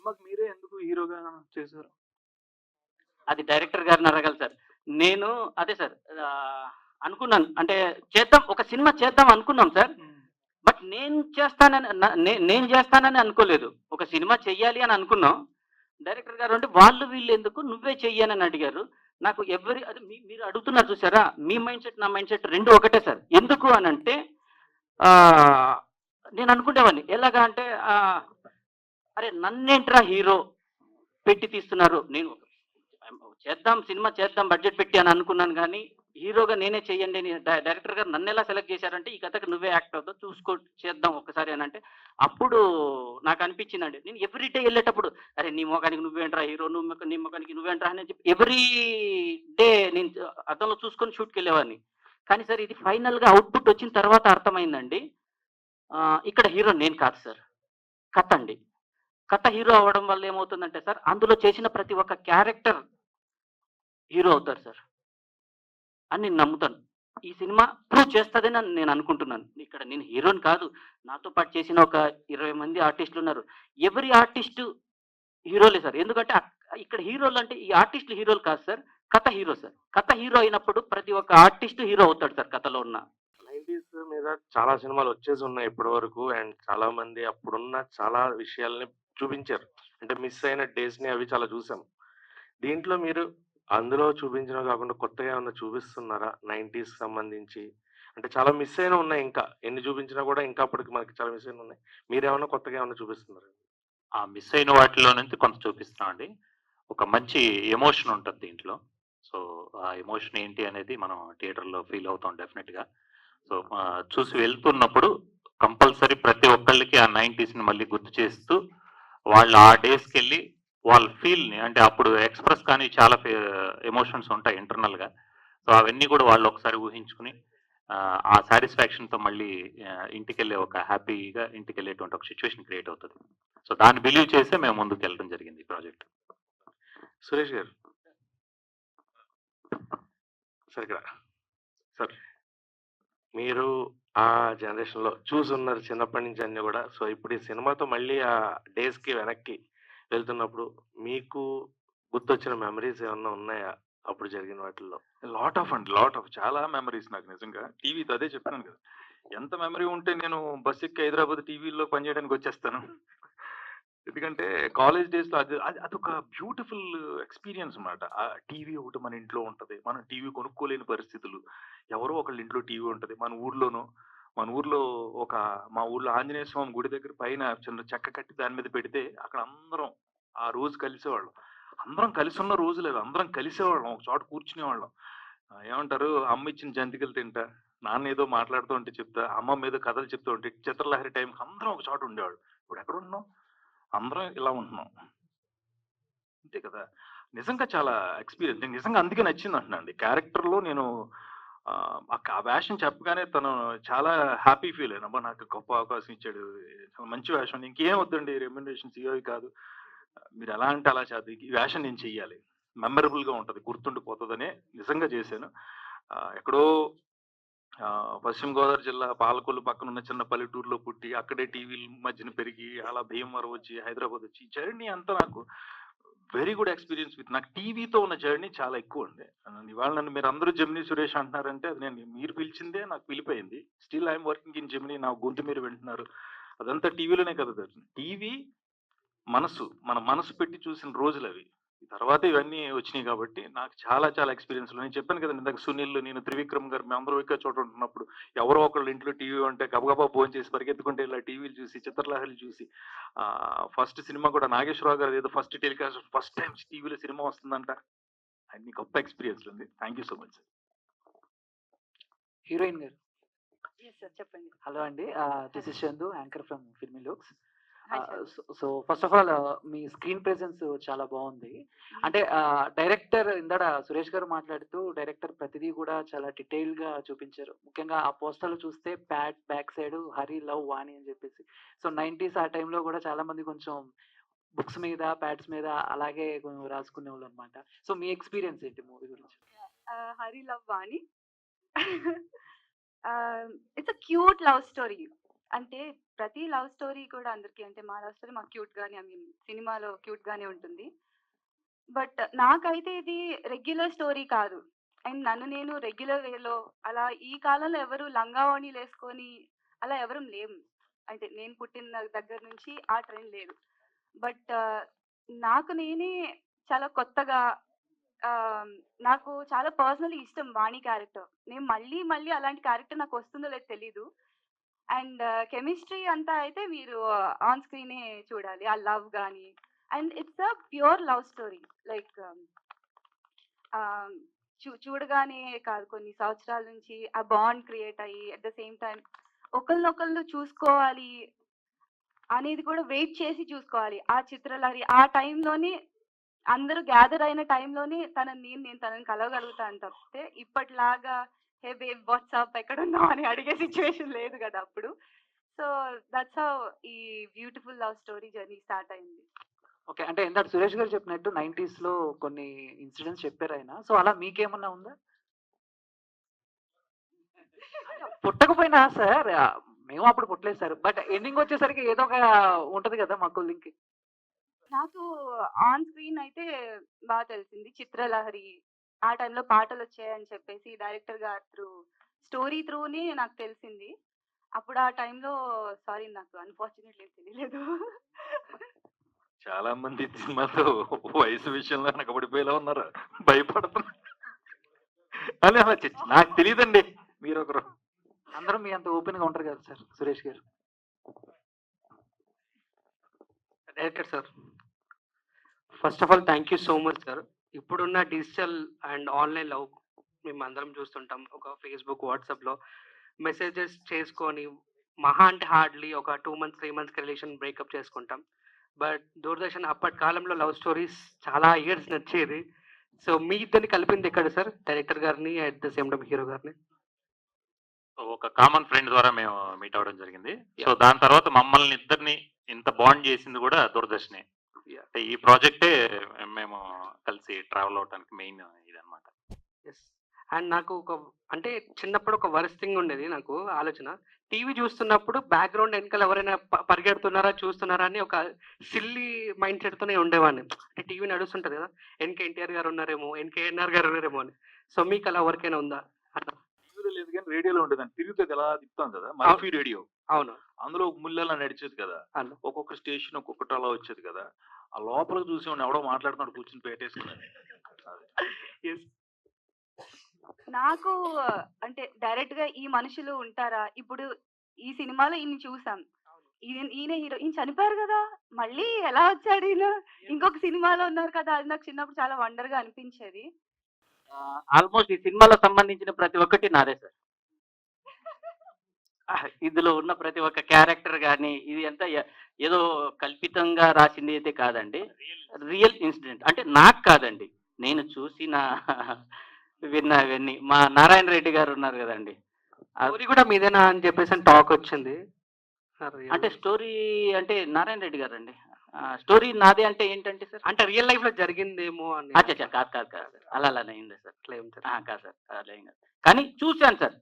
సినిమాకి మీరే ఎందుకు హీరోగా చేశారు? అది డైరెక్టర్ గారిని అడగాలి సార్. నేను అదే సార్ అనుకున్నాను. అంటే చేద్దాం, ఒక సినిమా చేద్దాం అనుకున్నాం సార్. బట్ నేను చేస్తానని అనుకోలేదు. ఒక సినిమా చెయ్యాలి అని అనుకున్నాం. డైరెక్టర్ గారు అంటే వాళ్ళు వీళ్ళు ఎందుకు, నువ్వే చెయ్యనని అడిగారు. నాకు అది మీరు అడుగుతున్నారు చూసారా, మీ మైండ్ సెట్ నా మైండ్ సెట్ రెండు ఒకటే సార్. ఎందుకు అని అంటే నేను అనుకునేవాడిని ఎలాగా అంటే అరే నన్నేంట్రా హీరో పెట్టి తీస్తున్నారు, నేను చేద్దాం సినిమా చేద్దాం బడ్జెట్ పెట్టి అని అనుకున్నాను. కానీ హీరోగా నేనే చెయ్యండి అని డైరెక్టర్ గారు నన్ను ఎలా సెలెక్ట్ చేశారంటే, ఈ కథకు నువ్వే యాక్ట్ అవుతావు, చూసుకో చేద్దాం ఒక్కసారి అని అంటే, అప్పుడు నాకు అనిపించిందండి. నేను ఎవ్రీ డే వెళ్ళేటప్పుడు అరే నీ మొఖానికి నువ్వేంట్రా హీరో, నీ మొఖానికి నువ్వేంట్రా అని చెప్పి ఎవ్రీ డే నేను అద్దంలో చూసుకొని షూట్కి వెళ్ళేవాడిని. కానీ సార్ ఇది ఫైనల్గా అవుట్పుట్ వచ్చిన తర్వాత అర్థమైందండి, ఇక్కడ హీరో నేను కాదు సార్, కథ అండి. కథ హీరో అవ్వడం వల్ల ఏమవుతుందంటే సార్, అందులో చేసిన ప్రతి ఒక్క క్యారెక్టర్ హీరో అవుతారు సార్ అని నేను నమ్ముతాను. ఈ సినిమా ప్రూవ్ చేస్తుందని నేను అనుకుంటున్నాను. ఇక్కడ నేను హీరోని కాదు, నాతో పాటు చేసిన ఒక 20 మంది ఆర్టిస్టులు ఉన్నారు. ఎవరి ఆర్టిస్టు హీరోలే సార్. ఎందుకంటే ఇక్కడ హీరోలు అంటే ఈ ఆర్టిస్టులు హీరోలు కాదు సార్, కథ హీరో సార్. కథ హీరో అయినప్పుడు ప్రతి ఒక్క ఆర్టిస్టు హీరో అవుతాడు సార్ కథలో ఉన్న. 90s మీద చాలా సినిమాలు వచ్చేసి ఉన్నాయి ఇప్పటి వరకు. అండ్ చాలా మంది అప్పుడున్న చాలా విషయాల్ని చూపించారు. అంటే మిస్ అయిన డేస్ ని అవి చాలా చూసాం. దీంట్లో మీరు అందులో చూపించినవి కాకుండా కొత్తగా ఏమన్నా చూపిస్తున్నారా 90s సంబంధించి? అంటే చాలా మిస్ అయిన ఉన్నాయి, ఇంకా ఎన్ని చూపించినా కూడా ఇంకా అప్పటికి మనకి చాలా మిస్ అయిన ఉన్నాయి. మీరేమన్నా కొత్తగా ఏమన్నా చూపిస్తున్నారా? ఆ మిస్ అయిన వాటిలో నుంచి కొంత చూపిస్తున్నామండి. ఒక మంచి ఎమోషన్ ఉంటుంది దీంట్లో. సో ఆ ఎమోషన్ ఏంటి అనేది మనం థియేటర్లో ఫీల్ అవుతాం డెఫినెట్గా. సో చూసి వెళ్తున్నప్పుడు కంపల్సరీ ప్రతి ఒక్కళ్ళకి ఆ 90స్ని మళ్ళీ గుర్తు చేస్తూ వాళ్ళు ఆ డేస్కి వెళ్ళి వాళ్ళ ఫీల్ని, అంటే అప్పుడు ఎక్స్ప్రెస్ కానీ చాలా ఎమోషన్స్ ఉంటాయి ఇంటర్నల్గా. సో అవన్నీ కూడా వాళ్ళు ఒకసారి ఊహించుకుని ఆ సాటిస్ఫాక్షన్తో మళ్ళీ ఇంటికి వెళ్ళే ఒక హ్యాపీగా ఇంటికి వెళ్ళేటువంటి ఒక సిచ్యువేషన్ క్రియేట్ అవుతుంది. సో దాన్ని బిలీవ్ చేసే మేము ముందుకు వెళ్ళడం జరిగింది ఈ ప్రాజెక్ట్. సురేష్ గారు సార్, ఇక్కడ సార్ మీరు ఆ జనరేషన్లో చూసున్నారు చిన్నప్పటి నుంచి అన్నీ కూడా. సో ఇప్పుడు ఈ సినిమాతో మళ్ళీ ఆ డేస్కి వెనక్కి వెళ్తున్నప్పుడు మీకు గుర్తొచ్చిన మెమరీస్ ఏమన్నా ఉన్నాయా అప్పుడు జరిగిన వాటిల్లో? లాట్ ఆఫ్ చాలా మెమరీస్ నాకు నిజంగా. టీవీతో అదే చెప్పాను కదా, ఎంత మెమరీ ఉంటే నేను బస్ ఎక్కి హైదరాబాద్ టీవీలో పనిచేయడానికి వచ్చేస్తాను. ఎందుకంటే కాలేజ్ డేస్లో అదొక బ్యూటిఫుల్ ఎక్స్పీరియన్స్ అనమాట. ఆ టీవీ ఒకటి మన ఇంట్లో ఉంటుంది, మనం టీవీ కొనుక్కోలేని పరిస్థితులు. ఎవరో ఒకళ్ళ ఇంట్లో టీవీ ఉంటుంది. మన ఊర్లో మా ఊర్లో ఆంజనేయ స్వామి గుడి దగ్గర పైన చిన్న చెక్క కట్టి దాని మీద పెడితే అక్కడ అందరం ఆ రోజు కలిసేవాళ్ళం. అందరం కలిసి ఉన్న రోజులు అవి. అందరం కలిసేవాళ్ళం, ఒక చోట కూర్చునేవాళ్ళం. ఏమంటారు, అమ్మ ఇచ్చిన జంతికలు తింటా, నాన్న ఏదో మాట్లాడుతూ ఉంటే చెప్తా, అమ్మ మీద కథలు చెప్తూ ఉంటే, చిత్రలహరి టైంకి అందరం ఒక చోట ఉండేవాళ్ళు. ఇప్పుడు ఎక్కడ ఉన్నాం, అందరం ఇలా ఉంటున్నాం, అంతే కదా. నిజంగా చాలా ఎక్స్పీరియన్స్. నేను నిజంగా అందుకే నచ్చింది అంటున్నా అండి. క్యారెక్టర్లో నేను ఆ వేషం చెప్పగానే తను చాలా హ్యాపీ ఫీల్ అయినా, అబ్బా నాకు గొప్ప అవకాశం ఇచ్చాడు, చాలా మంచి వేషం, ఇంకేం వద్దండి రెమ్యునరేషన్స్ ఇవి కాదు, మీరు ఎలా అంటే అలా చేద్దాం, ఈ వేషం నేను చెయ్యాలి, మెమరబుల్గా ఉంటుంది, గుర్తుండిపోతుందనే నిజంగా చేశాను. ఎక్కడో పశ్చిమ గోదావరి జిల్లా పాలకొల్లు పక్కన ఉన్న చిన్న పల్లెటూరులో పుట్టి అక్కడే టీవీల మధ్యన పెరిగి అలా భీమవరం వచ్చి హైదరాబాద్ వచ్చి ఈ జర్నీ అంతా నాకు వెరీ గుడ్ ఎక్స్పీరియన్స్ విత్. నాకు టీవీతో ఉన్న జర్నీ చాలా ఎక్కువ అండి. ఇవాళ నన్ను మీరు అందరూ జెమినీ సురేష్ అంటున్నారంటే అది మీరు పిలిచిందే నాకు పిలిపోయింది. Still I'm working in Gemini. నా గొంతు మీరు వింటున్నారు, అదంతా టీవీలోనే కదా. టీవీ మన మనసు పెట్టి చూసిన రోజులు అవి. తర్వాత ఇవన్నీ వచ్చినాయి కాబట్టి నాకు చాలా చాలా ఎక్స్పీరియన్స్లు. నేను చెప్పాను కదండి ఇందాక, సునీల్, నేను, త్రివిక్రమ్ గారు, మేము అందరూ ఒకే చోట ఉంటున్నప్పుడు ఎవరో ఒకళ్ళు ఇంట్లో టీవీ ఉంటే గబగబా ఫోన్ చేసి పరిగెత్తుకుంటే ఇలా టీవీలు చూసి చిత్రలహరిలు చూసి, ఫస్ట్ సినిమా కూడా నాగేశ్వరరావు గారు ఏదో ఫస్ట్ టెలికాస్ట్, ఫస్ట్ టైం టీవీలో సినిమా వస్తుందంట. అన్ని గొప్ప ఎక్స్పీరియన్స్ ఉంది. Thank you so much sir. Heroine గారు చెప్పండి. హలో అండి, this is Chandu, anchor from filmy looks. So first of all me screen presence చాలా బాగుంది. అంటే డైరెక్టర్ ఇందాడ సురేష్ గారు మాట్లాడుతూ డైరెక్టర్ ప్రతిదీ కూడా చాలా డీటెయిల్ గా చూపించారు. ముఖ్యంగా ఆ పోస్టర్లు చూస్తే pad back side Hari love Vani అని చెప్పేసి. సో 90s ఆ టైంలో కూడా చాలా మంది కొంచెం బుక్స్ మీద ప్యాడ్స్ మీద అలాగే రాసుకునే వాళ్ళు అనమాట. సో మీ ఎక్స్పీరియన్స్ ఏంటి మూవీ గురించి? Hari love Vani, it's a cute love story. అంటే ప్రతి లవ్ స్టోరీ కూడా అందరికీ అంటే మా లవ్ స్టోరీ మాకు క్యూట్ గానే ఐ మీన్ సినిమాలో క్యూట్ గానే ఉంటుంది. బట్ నాకైతే ఇది రెగ్యులర్ స్టోరీ కాదు. అండ్ నన్ను నేను రెగ్యులర్ వేలో అలా ఈ కాలంలో ఎవరు లంగా ఓణీలేసుకొని అలా ఎవరం లేము. అంటే నేను పుట్టిన దగ్గర నుంచి ఆ ట్రెండ్ లేదు. బట్ నాకు నేనే చాలా కొత్తగా నాకు చాలా పర్సనల్లీ ఇష్టం వాణి క్యారెక్టర్. నేను మళ్ళీ మళ్ళీ అలాంటి క్యారెక్టర్ నాకు వస్తుందో లేదో తెలీదు. అండ్ కెమిస్ట్రీ అంతా అయితే మీరు ఆన్ స్క్రీనే చూడాలి. ఆ లవ్ గాని and it's a pure love story. Like చూడగానే కాదు, కొన్ని సంవత్సరాల నుంచి ఆ బాండ్ క్రియేట్ అయ్యి అట్ ద సేమ్ టైం ఒకళ్ళనొకళ్ళు చూసుకోవాలి అనేది కూడా వెయిట్ చేసి చూసుకోవాలి. ఆ చిత్రలహరి ఆ టైంలోనే అందరూ గ్యాదర్ అయిన టైంలోనే నేను తనని కలవగలుగుతాను తప్పితే ఇప్పటిలాగా హే బేబ్ వాట్సాప్ ఎక్కడున్నావు అని అడిగే సిచ్యువేషన్ లేదు కదా అప్పుడు. సో దట్స్ హౌ ఈ beautiful love story journey start అయింది. ఓకే. అంటే ఇందాక సురేష్ గారు చెప్పినట్టు 90s లో కొన్ని ఇన్సిడెంట్స్ చెప్పారు ఆయన. సో అలా మీకేమన్నా ఉందా? పుట్టకపోయినా సార్ మేము అప్పుడు పుట్టలేదు సార్. బట్ ఎండింగ్ వచ్చేసరికి ఏదో ఒక ఉంటది కదా మాకు లింక్. నాకు ఆన్ స్క్రీన్ అయితే బాగా తెలిసింది చిత్రలహరి. ఆ టైంలో పాటలు వచ్చాయని చెప్పేసి డైరెక్టర్ గారు స్టోరీ త్రూనే నాకు తెలిసింది. అప్పుడు ఆ టైంలో సారీ నాకు అన్ఫార్చునేట్లీ తెలియలేదు. చాలా మంది సినిమాతో వయసు విషయంలో వెనకబడిపోయేలా ఉన్నారు, భయపడుతున్నారు అని అలా నాకు తెలియదండి. మీరు ఒకరు అందరూ మీ అంత ఓపెన్ గా ఉంటారు కదా సార్ సురేష్ గారు. Director sir, first of all thank you so much sir. ఇప్పుడున్న డిజిటల్ అండ్ ఆన్లైన్ లవ్ మేము అందరం చూస్తుంటాం. ఒక ఫేస్బుక్, వాట్సాప్లో మెసేజెస్ చేసుకొని మహా అంటే హార్డ్లీ ఒక 2 months 3 months రిలేషన్ బ్రేకప్ చేసుకుంటాం. బట్ దూరదర్శన్ అప్పటి కాలంలో లవ్ స్టోరీస్ చాలా ఇయర్స్ నచ్చేది. సో మీ ఇద్దరిని కలిపింది ఎక్కడ సార్? డైరెక్టర్ గారిని at the same time hero గారిని. ఒక కామన్ ఫ్రెండ్ ద్వారా మేము మీట్ అవ్వడం జరిగింది. సో దాని తర్వాత మమ్మల్ని ఇద్దరిని ఇంత బాండ్ చేసింది కూడా దూరదర్శనే. అంటే ఈ ప్రాజెక్టే మేము కలిసి ట్రావెల్ అవడానికి మెయిన్ ఇదన్నమాట. ఎస్. అండ్ నాకు అంటే చిన్నప్పుడు ఒక వర్స్ట్ థింగ్ ఉండేది నాకు ఆలోచన. టీవీ చూస్తున్నప్పుడు బ్యాక్గ్రౌండ్ వెనకాల ఎవరైనా పరిగెడుతున్నారా చూస్తున్నారా అని ఒక సిల్లీ మైండ్ సెట్తోనే ఉండేవాడిని. అంటే టీవీ నడుస్తుంటది కదా, వెనక ఎన్టీఆర్ గారు ఉన్నారేమో, వెనక ఏఎన్ఆర్ గారు ఉన్నారేమో అని. సో మీకు అలా ఎవరికైనా ఉందా అట్లా? టీవీలో లేదు కానీ రేడియోలో ఉండేదాన్ని. తిరుగుతుంది ఎలా తిప్పుతాం కదా, మల్ఫీ రేడియో. అవును. అందులో ఒక ముళ్ళలా నడిచేది కదా, అవును. ఒక్కొక్క స్టేషన్ ఒక్కొక్కటి అలా వచ్చేది కదా. ఆ లోపల చూసేవాడిని, ఎవడో మాట్లాడుతున్నాడు కూర్చుని పెట్టేసుకున్నాను. Yes. నాకు అంటే డైరెక్ట్ గా ఈ మనుషులు ఉంటారా ఇప్పుడు ఈ సినిమాలో ఈయన చూసాం, ఈయన హీరో, ఈయన చనిపోయారు కదా, మళ్ళీ ఎలా వచ్చాడు ఈయన, ఇంకొక సినిమాలో ఉన్నారు కదా. అది నాకు చిన్నప్పుడు చాలా వండర్ గా అనిపించేది. ఆల్మోస్ట్ ఈ సినిమాలో సంబంధించిన ప్రతి ఒక్కటి నాదే సార్. ఇందులో ఉన్న ప్రతి ఒక్క క్యారెక్టర్ కానీ ఇది అంతా ఏదో కల్పితంగా రాసింది అయితే కాదండి. Real incident. అంటే నాకు కాదండి, నేను చూసిన విన్నవన్నీ. మా నారాయణ రెడ్డి గారు ఉన్నారు కదండి, స్టోరీ కూడా మీదేనా అని చెప్పేసి టాక్ వచ్చింది. అంటే స్టోరీ అంటే నారాయణ రెడ్డి గారు అండి. స్టోరీ నాదే అంటే ఏంటంటే సార్, అంటే రియల్ లైఫ్ లో జరిగిందేమో అని. అచ్చా కాదు అలా అయింది సార్. Claim sir. కాదు సార్, అలా ఏం కాదు. కానీ చూశాను సార్.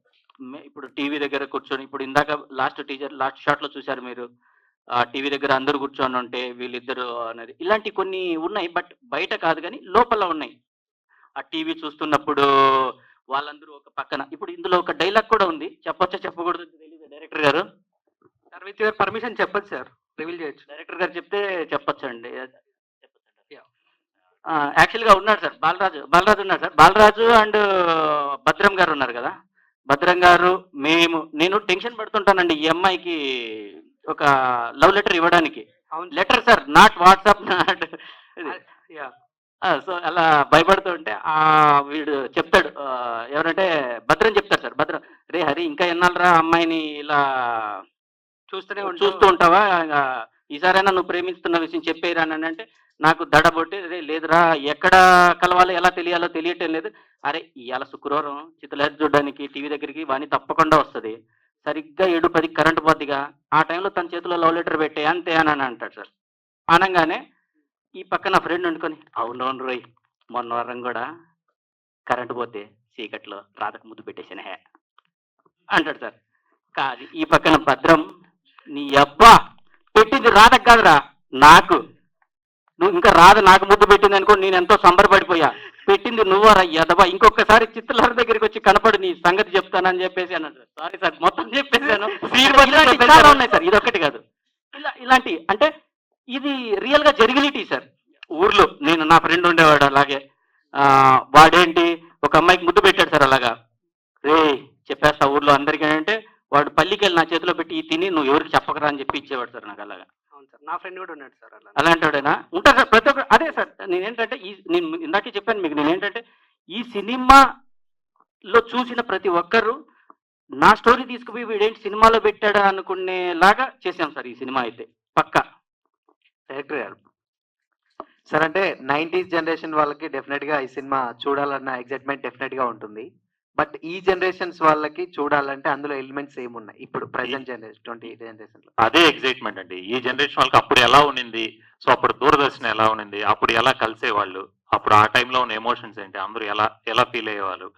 ఇప్పుడు టీవీ దగ్గర కూర్చొని, ఇప్పుడు ఇందాక లాస్ట్ షాట్ లో చూశారు మీరు, టీవీ దగ్గర అందరూ కూర్చొని ఉంటే వీళ్ళిద్దరు అనేది, ఇలాంటి కొన్ని ఉన్నాయి. బట్ బయట కాదు కానీ లోపల ఉన్నాయి. ఆ టీవీ చూస్తున్నప్పుడు వాళ్ళందరూ ఒక పక్కన. ఇప్పుడు ఇందులో ఒక డైలాగ్ కూడా ఉంది, చెప్పొచ్చా చెప్పకూడదు తెలియదు డైరెక్టర్ గారు. సార్ విత్ యువర్ పర్మిషన్ చెప్పచ్చు సార్, రివీల్ చేయొచ్చు. డైరెక్టర్ గారు చెప్తే చెప్పొచ్చండి. యాక్చువల్గా ఉన్నాడు సార్ బాలరాజు ఉన్నాడు సార్. బాలరాజు అండ్ భద్రం గారు ఉన్నారు కదా. భద్రం గారు, నేను టెన్షన్ పడుతుంటానండి ఈ అమ్మాయికి ఒక లవ్ లెటర్ ఇవ్వడానికి. అవును letter sir, not WhatsApp, not. Yeah. So అలా భయపడుతుంటే వీడు చెప్తాడు, ఎవరంటే భద్రం చెప్తాడు సార్. భద్రం, రే హరి ఇంకా ఎన్నాళ్ళరా అమ్మాయిని ఇలా చూస్తూ ఉంటావా, ఈసారైనా నువ్వు ప్రేమిస్తున్న విషయం చెప్పేరా అని అంటే, నాకు దడబొట్టి, రే లేదురా, ఎక్కడ కలవాలో ఎలా తెలియాలో తెలియటం లేదు. అరే ఇవాళ శుక్రవారం చిత్రలేఖ చూడడానికి టీవీ దగ్గరికి వాణి తప్పకుండా వస్తుంది, సరిగ్గా 7:10 కరెంట్ పోద్దిగా, ఆ టైంలో తన చేతిలో లవ్ లెటర్ పెట్టే అంతే అని అంటాడు సార్. అనగానే ఈ పక్కన ఫ్రెండ్ వండుకొని, అవునవును రోయ్, మొన్న వారం కూడా కరెంటు పోతే చీకట్లో రాధకు ముద్దు పెట్టేసానే అంటాడు సార్. కాదు ఈ పక్కన భద్రం, నీ అబ్బా పెట్టింది రాధకు కాదురా నాకు. నువ్వు ఇంకా రాధ నాకు ముద్దు పెట్టింది అనుకో, నేను ఎంతో సంబరపడిపోయా. పెట్టింది నువ్వరా ఎదవా, ఇంకొకసారి చిత్రలహర దగ్గరికి వచ్చి కనపడి నీ సంగతి చెప్తానని చెప్పేసి అన్నాడు. సారీ సార్, మొత్తం చెప్పేశాను. ఇలాంటి చాలా ఉన్నాయి సార్, ఇది ఒక్కటి కాదు. ఇలాంటి అంటే ఇది రియల్ గా జరిగినటి సార్. ఊర్లో నేను నా ఫ్రెండ్ ఉండేవాడు అలాగే, వాడేంటి ఒక అమ్మాయికి ముద్దు పెట్టాడు సార్ అలాగా. రే చెప్పేస్తా ఊర్లో అందరికీ అంటే, వాడు పల్లికి వెళ్ళి నా చేతిలో పెట్టి "ఈ తిని నువ్వు ఎవరికి చెప్పకరా" అని చెప్పి ఇచ్చేవాడు సార్ నాకు అలాగా. అవును సార్, నా ఫ్రెండ్ కూడా ఉన్నాడు సార్ అలా. అలాంటి వాడేనా ఉంటారు సార్ ప్రతి ఒక్కరు. అదే సార్ నేనేంటంటే నేను ఇందాకే చెప్పాను మీకు, నేనేంటంటే ఈ సినిమాలో చూసిన ప్రతి ఒక్కరు నా స్టోరీ తీసుకుపోయి వీడేంటి సినిమాలో పెట్టాడా అనుకునేలాగా చేశాం సార్ ఈ సినిమా అయితే పక్కా. డైరెక్టర్ గారు సార్, అంటే 90s జనరేషన్ వాళ్ళకి డెఫినెట్ గా ఈ సినిమా చూడాలన్న ఎగ్జైట్మెంట్ డెఫినెట్ గా ఉంటుంది. బట్ ఈ జనరేషన్స్ వాళ్ళకి చూడాలంటే అందులో ఎలిమెంట్స్ ఏమున్నాయి ఇప్పుడు ప్రెసెంట్ జనరేషన్ 20 జనరేషన్ లో? అదే ఎగ్జైట్మెంట్ అండి. ఈ జనరేషన్ వాళ్ళకి అప్పుడు ఎలా ఉండింది, సో అప్పుడు దూరదర్శన్ ఎలా ఉండింది, అప్పుడు ఎలా కలిసేవాళ్ళు, అప్పుడు ఆ టైంలో ఉన్న ఎమోషన్స్ ఏంటి, అందరూ ఎలా ఎలా ఫీల్ అయ్యేవాళ్ళు.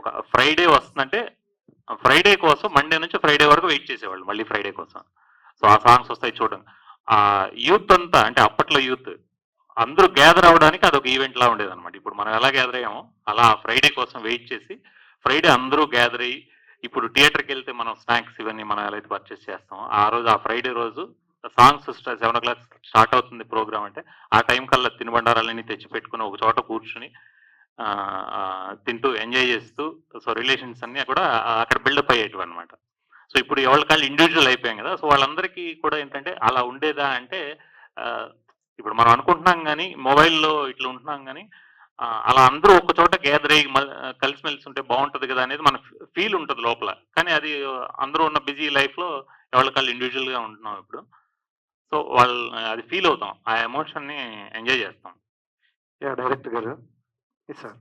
ఒక ఫ్రైడే వస్తుందంటే ఫ్రైడే కోసం మండే నుంచి ఫ్రైడే వరకు వెయిట్ చేసేవాళ్ళు, మళ్ళీ ఫ్రైడే కోసం. సో ఆ సాంగ్స్ వస్తాయి చూడండి. ఆ యూత్ అంతా అంటే అప్పట్లో యూత్ అందరూ గ్యాదర్ అవడానికి అదొక ఈవెంట్ లా ఉండేది అనమాట. ఇప్పుడు మనం ఎలా గ్యాదర్ అయ్యామో అలా ఫ్రైడే కోసం వెయిట్ చేసి ఫ్రైడే అందరూ గ్యాదర్ అయ్యి, ఇప్పుడు థియేటర్కి వెళ్తే మనం స్నాక్స్ ఇవన్నీ మనం ఎలా అయితే పర్చేస్ చేస్తాం, ఆ రోజు ఆ ఫ్రైడే రోజు సాంగ్స్ 7 o'clock స్టార్ట్ అవుతుంది ప్రోగ్రామ్ అంటే, ఆ టైం కల్లా తినుబండారాలన్నీ తెచ్చి పెట్టుకుని ఒక చోట కూర్చుని తింటూ ఎంజాయ్ చేస్తూ, సో రిలేషన్స్ అన్నీ కూడా అక్కడ బిల్డప్ అయ్యేటివి అనమాట. సో ఇప్పుడు ఎవరికాళ్ళు ఇండివిజువల్ అయిపోయాం కదా, సో వాళ్ళందరికీ కూడా ఏంటంటే అలా ఉండేదా అంటే, ఇప్పుడు మనం అనుకుంటున్నాం కానీ మొబైల్లో ఇట్లా ఉంటున్నాం కానీ, అలా అందరూ ఒక చోట గ్యాదర్ అయ్యి కలిసిమెలిసి ఉంటే బాగుంటుంది కదా అనేది మన ఫీల్ ఉంటుంది లోపల. కానీ అది అందరూ ఉన్న బిజీ లైఫ్లో ఎవరికాళ్ళు ఇండివిజువల్గా ఉంటున్నాం ఇప్పుడు. సో వాళ్ళు అది ఫీల్ అవుతాం, ఆ ఎమోషన్ని ఎంజాయ్ చేస్తాం. డైరెక్టర్ గారు సార్,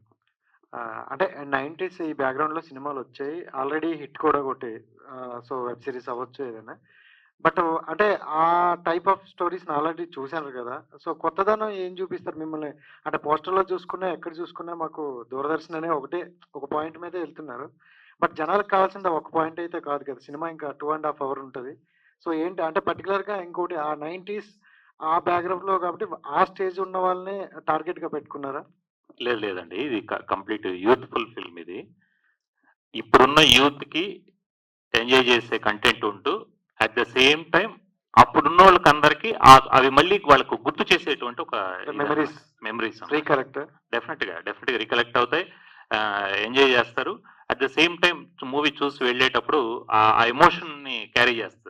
అంటే 90s ఈ బ్యాక్గ్రౌండ్లో సినిమాలు వచ్చాయి, ఆల్రెడీ హిట్ కూడా కొట్టాయి. సో వెబ్ సిరీస్ అవ్వచ్చు ఏదైనా. బట్ అంటే ఆ టైప్ ఆఫ్ స్టోరీస్ని ఆల్రెడీ చూశాను కదా, సో కొత్తదనం ఏం చూపిస్తారు మిమ్మల్ని? అంటే పోస్టర్లో చూసుకున్నా ఎక్కడ చూసుకున్నా మాకు దూరదర్శన్ అనే ఒక పాయింట్ మీద వెళ్తున్నారు. బట్ జనాలకు కావాల్సింది ఒక పాయింట్ అయితే కాదు కదా, సినిమా ఇంకా 2.5 hours ఉంటుంది. సో ఏంటి అంటే పర్టికులర్గా ఇంకోటి ఆ 90s ఆ బ్యాక్గ్రౌండ్లో కాబట్టి ఆ స్టేజ్ ఉన్న వాళ్ళని టార్గెట్గా పెట్టుకున్నారా? లేదండి, ఇది కంప్లీట్ యూత్ఫుల్ ఫిల్మ్. ఇది ఇప్పుడున్న యూత్కి ఎంజాయ్ చేసే కంటెంట్ ఉంటూ అట్ ద సేమ్ టైం అప్పుడున్న వాళ్ళకి అందరికీ అవి మళ్ళీ వాళ్ళకు గుర్తు చేసేటువంటి ఒక మెమరీస్ రీకలెక్ట్ డెఫినెట్ గా రీకలెక్ట్ అవుతాయి, ఎంజాయ్ చేస్తారు. At the same time movie చూసి వెళ్ళేటప్పుడు ఆ ఎమోషన్ ని క్యారీ చేస్తారు.